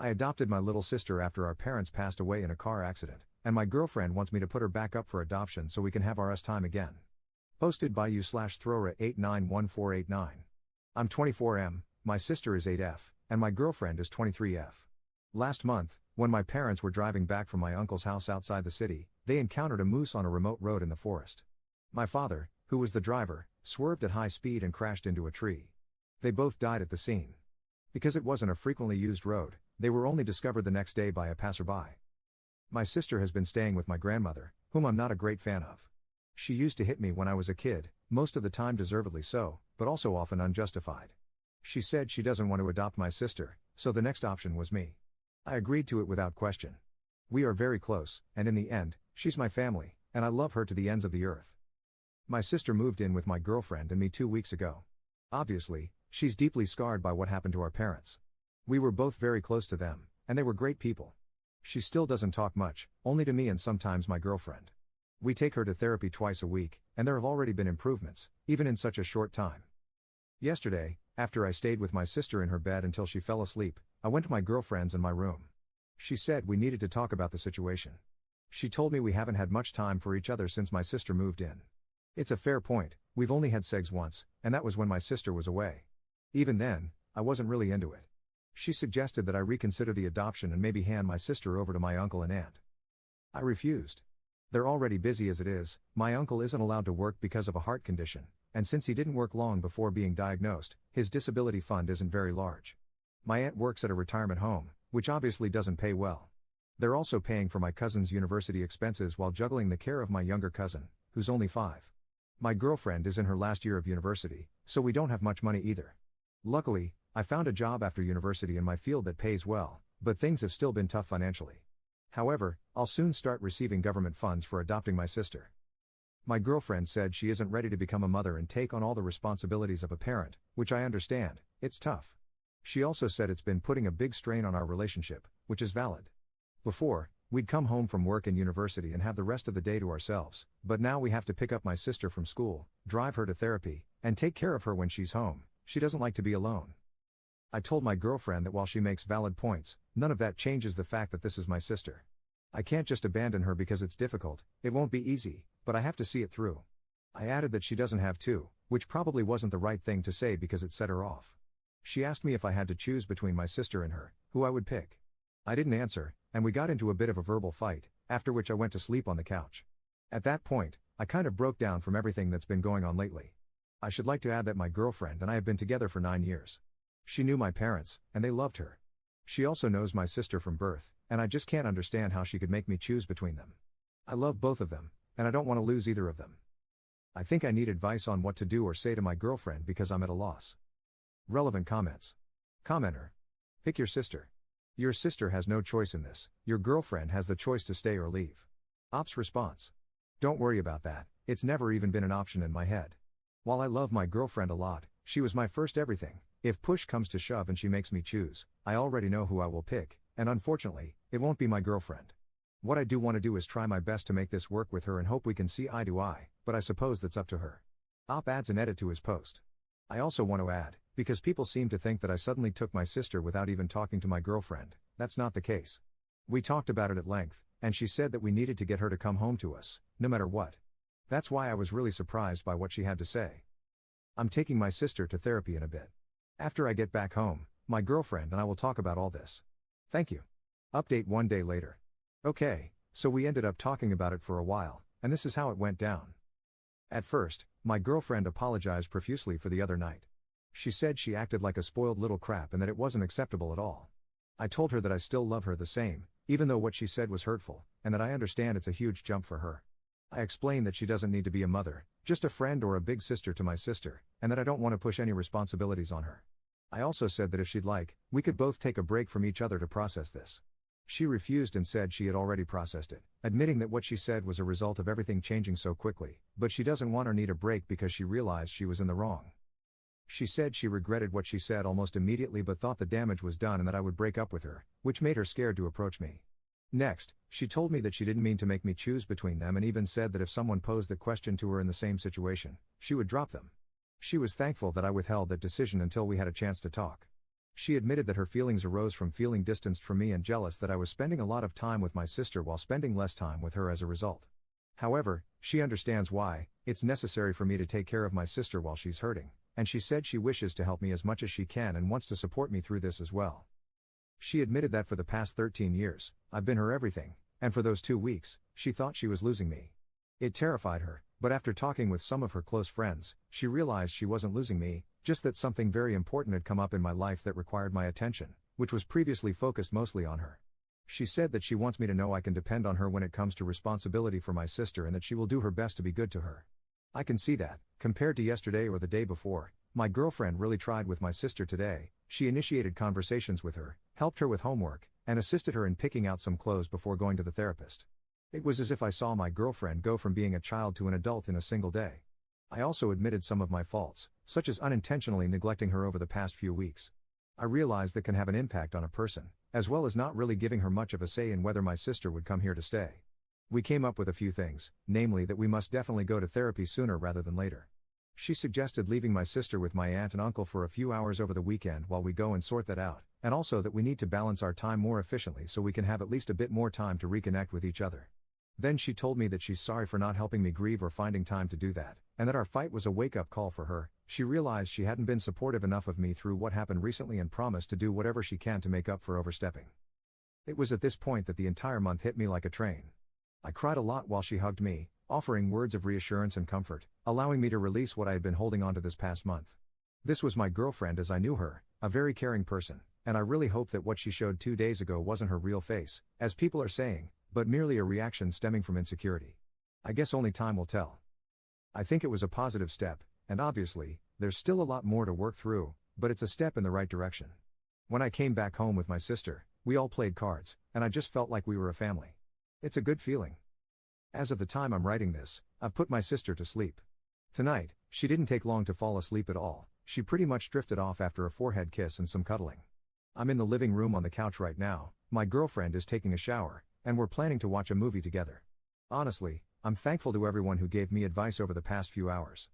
I adopted my little sister after our parents passed away in a car accident, and my girlfriend wants me to put her back up for adoption so we can have our time again. Posted by you/Throra891489. I'm 24M, my sister is 8F, and my girlfriend is 23F. Last month, when my parents were driving back from my uncle's house outside the city, they encountered a moose on a remote road in the forest. My father, who was the driver, swerved at high speed and crashed into a tree. They both died at the scene. Because it wasn't a frequently used road, they were only discovered the next day by a passerby. My sister has been staying with my grandmother, whom I'm not a great fan of. She used to hit me when I was a kid, most of the time deservedly so, but also often unjustified. She said she doesn't want to adopt my sister, so the next option was me. I agreed to it without question. We are very close, and in the end, she's my family, and I love her to the ends of the earth. My sister moved in with my girlfriend and me 2 weeks ago. Obviously, she's deeply scarred by what happened to our parents. We were both very close to them, and they were great people. She still doesn't talk much, only to me and sometimes my girlfriend. We take her to therapy twice a week, and there have already been improvements, even in such a short time. Yesterday, after I stayed with my sister in her bed until she fell asleep, I went to my girlfriend's in my room. She said we needed to talk about the situation. She told me we haven't had much time for each other since my sister moved in. It's a fair point, we've only had sex once, and that was when my sister was away. Even then, I wasn't really into it. She suggested that I reconsider the adoption and maybe hand my sister over to my uncle and aunt. I refused. They're already busy as it is, my uncle isn't allowed to work because of a heart condition, and since he didn't work long before being diagnosed, his disability fund isn't very large. My aunt works at a retirement home, which obviously doesn't pay well. They're also paying for my cousin's university expenses while juggling the care of my younger cousin, who's only 5. My girlfriend is in her last year of university, so we don't have much money either. Luckily, I found a job after university in my field that pays well, but things have still been tough financially. However, I'll soon start receiving government funds for adopting my sister. My girlfriend said she isn't ready to become a mother and take on all the responsibilities of a parent, which I understand, it's tough. She also said it's been putting a big strain on our relationship, which is valid. Before, we'd come home from work and university and have the rest of the day to ourselves, but now we have to pick up my sister from school, drive her to therapy, and take care of her when she's home. She doesn't like to be alone. I told my girlfriend that while she makes valid points, none of that changes the fact that this is my sister. I can't just abandon her because it's difficult, it won't be easy, but I have to see it through. I added that she doesn't have to, which probably wasn't the right thing to say because it set her off. She asked me if I had to choose between my sister and her, who I would pick. I didn't answer, and we got into a bit of a verbal fight, after which I went to sleep on the couch. At that point, I kind of broke down from everything that's been going on lately. I should like to add that my girlfriend and I have been together for 9 years. She knew my parents, and they loved her. She also knows my sister from birth, and I just can't understand how she could make me choose between them. I love both of them, and I don't want to lose either of them. I think I need advice on what to do or say to my girlfriend because I'm at a loss. Relevant comments. Commenter. Pick your sister. Your sister has no choice in this, your girlfriend has the choice to stay or leave. Ops response. Don't worry about that, it's never even been an option in my head. While I love my girlfriend a lot, she was my first everything. If push comes to shove and she makes me choose, I already know who I will pick, and unfortunately, it won't be my girlfriend. What I do want to do is try my best to make this work with her and hope we can see eye to eye, but I suppose that's up to her. Op adds an edit to his post. I also want to add, because people seem to think that I suddenly took my sister without even talking to my girlfriend, that's not the case. We talked about it at length, and she said that we needed to get her to come home to us, no matter what. That's why I was really surprised by what she had to say. I'm taking my sister to therapy in a bit. After I get back home, my girlfriend and I will talk about all this. Thank you. Update 1 day later. Okay, so we ended up talking about it for a while, and this is how it went down. At first, my girlfriend apologized profusely for the other night. She said she acted like a spoiled little crap and that it wasn't acceptable at all. I told her that I still love her the same, even though what she said was hurtful, and that I understand it's a huge jump for her. I explained that she doesn't need to be a mother, just a friend or a big sister to my sister, and that I don't want to push any responsibilities on her. I also said that if she'd like, we could both take a break from each other to process this. She refused and said she had already processed it, admitting that what she said was a result of everything changing so quickly, but she doesn't want or need a break because she realized she was in the wrong. She said she regretted what she said almost immediately but thought the damage was done and that I would break up with her, which made her scared to approach me. Next, she told me that she didn't mean to make me choose between them and even said that if someone posed the question to her in the same situation, she would drop them. She was thankful that I withheld that decision until we had a chance to talk. She admitted that her feelings arose from feeling distanced from me and jealous that I was spending a lot of time with my sister while spending less time with her as a result. However, she understands why. It's necessary for me to take care of my sister while she's hurting, and she said she wishes to help me as much as she can and wants to support me through this as well. She admitted that for the past 13 years, I've been her everything, and for those 2 weeks, she thought she was losing me. It terrified her, but after talking with some of her close friends, she realized she wasn't losing me, just that something very important had come up in my life that required my attention, which was previously focused mostly on her. She said that she wants me to know I can depend on her when it comes to responsibility for my sister and that she will do her best to be good to her. I can see that, compared to yesterday or the day before, my girlfriend really tried with my sister today. She initiated conversations with her, helped her with homework, and assisted her in picking out some clothes before going to the therapist. It was as if I saw my girlfriend go from being a child to an adult in a single day. I also admitted some of my faults, such as unintentionally neglecting her over the past few weeks. I realized that can have an impact on a person, as well as not really giving her much of a say in whether my sister would come here to stay. We came up with a few things, namely that we must definitely go to therapy sooner rather than later. She suggested leaving my sister with my aunt and uncle for a few hours over the weekend while we go and sort that out, and also that we need to balance our time more efficiently so we can have at least a bit more time to reconnect with each other. Then she told me that she's sorry for not helping me grieve or finding time to do that, and that our fight was a wake-up call for her. She realized she hadn't been supportive enough of me through what happened recently and promised to do whatever she can to make up for overstepping. It was at this point that the entire month hit me like a train. I cried a lot while she hugged me, offering words of reassurance and comfort, allowing me to release what I had been holding on to this past month. This was my girlfriend as I knew her, a very caring person, and I really hope that what she showed 2 days ago wasn't her real face, as people are saying, but merely a reaction stemming from insecurity. I guess only time will tell. I think it was a positive step, and obviously, there's still a lot more to work through, but it's a step in the right direction. When I came back home with my sister, we all played cards, and I just felt like we were a family. It's a good feeling. As of the time I'm writing this, I've put my sister to sleep. Tonight, she didn't take long to fall asleep at all. She pretty much drifted off after a forehead kiss and some cuddling. I'm in the living room on the couch right now, my girlfriend is taking a shower, and we're planning to watch a movie together. Honestly, I'm thankful to everyone who gave me advice over the past few hours.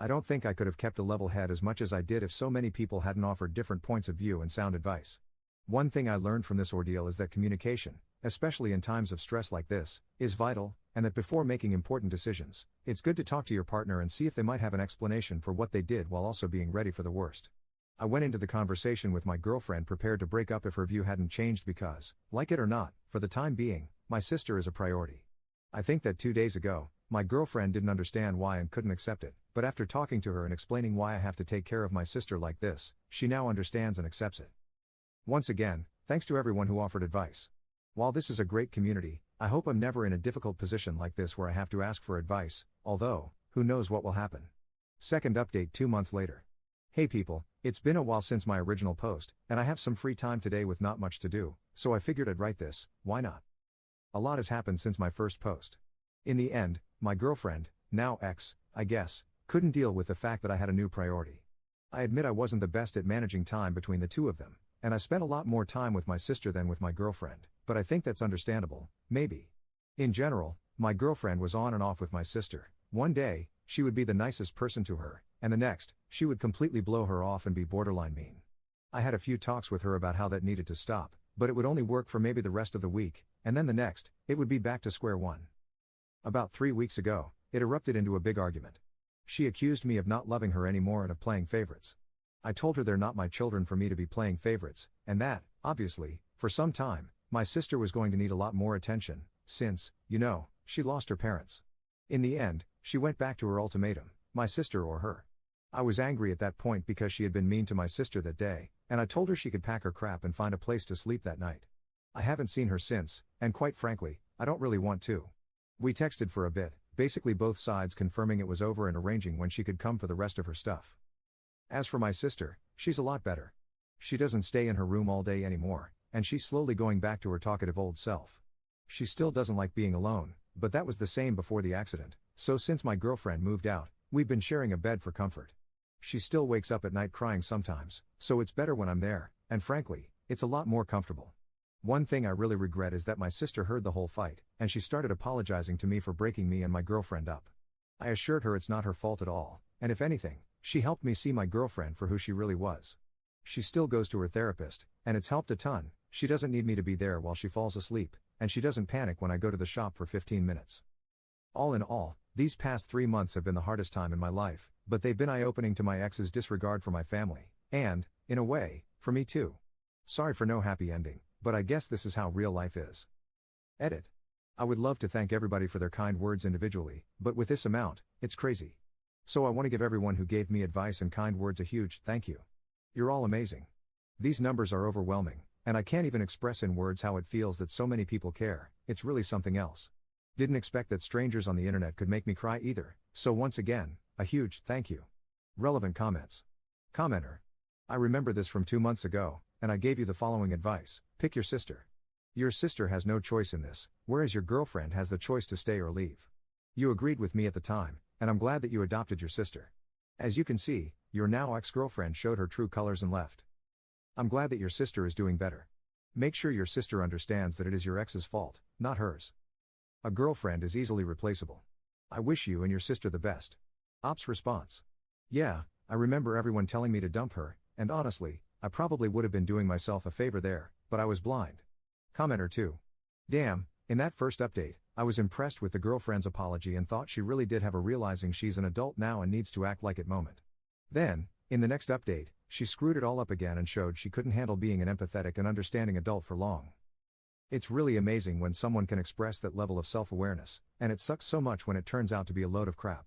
I don't think I could have kept a level head as much as I did if so many people hadn't offered different points of view and sound advice. One thing I learned from this ordeal is that communication, especially in times of stress like this, is vital, and that before making important decisions, it's good to talk to your partner and see if they might have an explanation for what they did while also being ready for the worst. I went into the conversation with my girlfriend prepared to break up if her view hadn't changed because, like it or not, for the time being, my sister is a priority. I think that 2 days ago, my girlfriend didn't understand why and couldn't accept it, but after talking to her and explaining why I have to take care of my sister like this, she now understands and accepts it. Once again, thanks to everyone who offered advice. While this is a great community, I hope I'm never in a difficult position like this where I have to ask for advice, although, who knows what will happen. Second update 2 months later. Hey people, it's been a while since my original post, and I have some free time today with not much to do, so I figured I'd write this. Why not? A lot has happened since my first post. In the end, my girlfriend, now ex, I guess, couldn't deal with the fact that I had a new priority. I admit I wasn't the best at managing time between the two of them, and I spent a lot more time with my sister than with my girlfriend, but I think that's understandable, maybe. In general, my girlfriend was on and off with my sister. One day, she would be the nicest person to her, and the next, she would completely blow her off and be borderline mean. I had a few talks with her about how that needed to stop, but it would only work for maybe the rest of the week, and then the next, it would be back to square one. About 3 weeks ago, it erupted into a big argument. She accused me of not loving her anymore and of playing favorites. I told her they're not my children for me to be playing favorites, and that, obviously, for some time, my sister was going to need a lot more attention, since, she lost her parents. In the end, she went back to her ultimatum, my sister or her. I was angry at that point because she had been mean to my sister that day, and I told her she could pack her crap and find a place to sleep that night. I haven't seen her since, and quite frankly, I don't really want to. We texted for a bit, basically both sides confirming it was over and arranging when she could come for the rest of her stuff. As for my sister, she's a lot better. She doesn't stay in her room all day anymore, and she's slowly going back to her talkative old self. She still doesn't like being alone, but that was the same before the accident, so since my girlfriend moved out, we've been sharing a bed for comfort. She still wakes up at night crying sometimes, so it's better when I'm there, and frankly, it's a lot more comfortable. One thing I really regret is that my sister heard the whole fight, and she started apologizing to me for breaking me and my girlfriend up. I assured her it's not her fault at all, and if anything, she helped me see my girlfriend for who she really was. She still goes to her therapist, and it's helped a ton. She doesn't need me to be there while she falls asleep, and she doesn't panic when I go to the shop for 15 minutes. All in all, these past 3 months have been the hardest time in my life, but they've been eye-opening to my ex's disregard for my family, and, in a way, for me too. Sorry for no happy ending, but I guess this is how real life is. Edit. I would love to thank everybody for their kind words individually, but with this amount, it's crazy. So I want to give everyone who gave me advice and kind words a huge thank you. You're all amazing. These numbers are overwhelming, and I can't even express in words how it feels that so many people care. It's really something else. Didn't expect that strangers on the internet could make me cry either, so once again, a huge thank you. Relevant comments. Commenter. I remember this from 2 months ago, and I gave you the following advice: pick your sister. Your sister has no choice in this, whereas your girlfriend has the choice to stay or leave. You agreed with me at the time, and I'm glad that you adopted your sister. As you can see, your now ex-girlfriend showed her true colors and left. I'm glad that your sister is doing better. Make sure your sister understands that it is your ex's fault, not hers. A girlfriend is easily replaceable. I wish you and your sister the best. Ops response. Yeah, I remember everyone telling me to dump her, and honestly, I probably would have been doing myself a favor there, but I was blind. Commenter 2. Damn, in that first update, I was impressed with the girlfriend's apology and thought she really did have a realizing she's an adult now and needs to act like it moment. Then, in the next update, she screwed it all up again and showed she couldn't handle being an empathetic and understanding adult for long. It's really amazing when someone can express that level of self-awareness, and it sucks so much when it turns out to be a load of crap.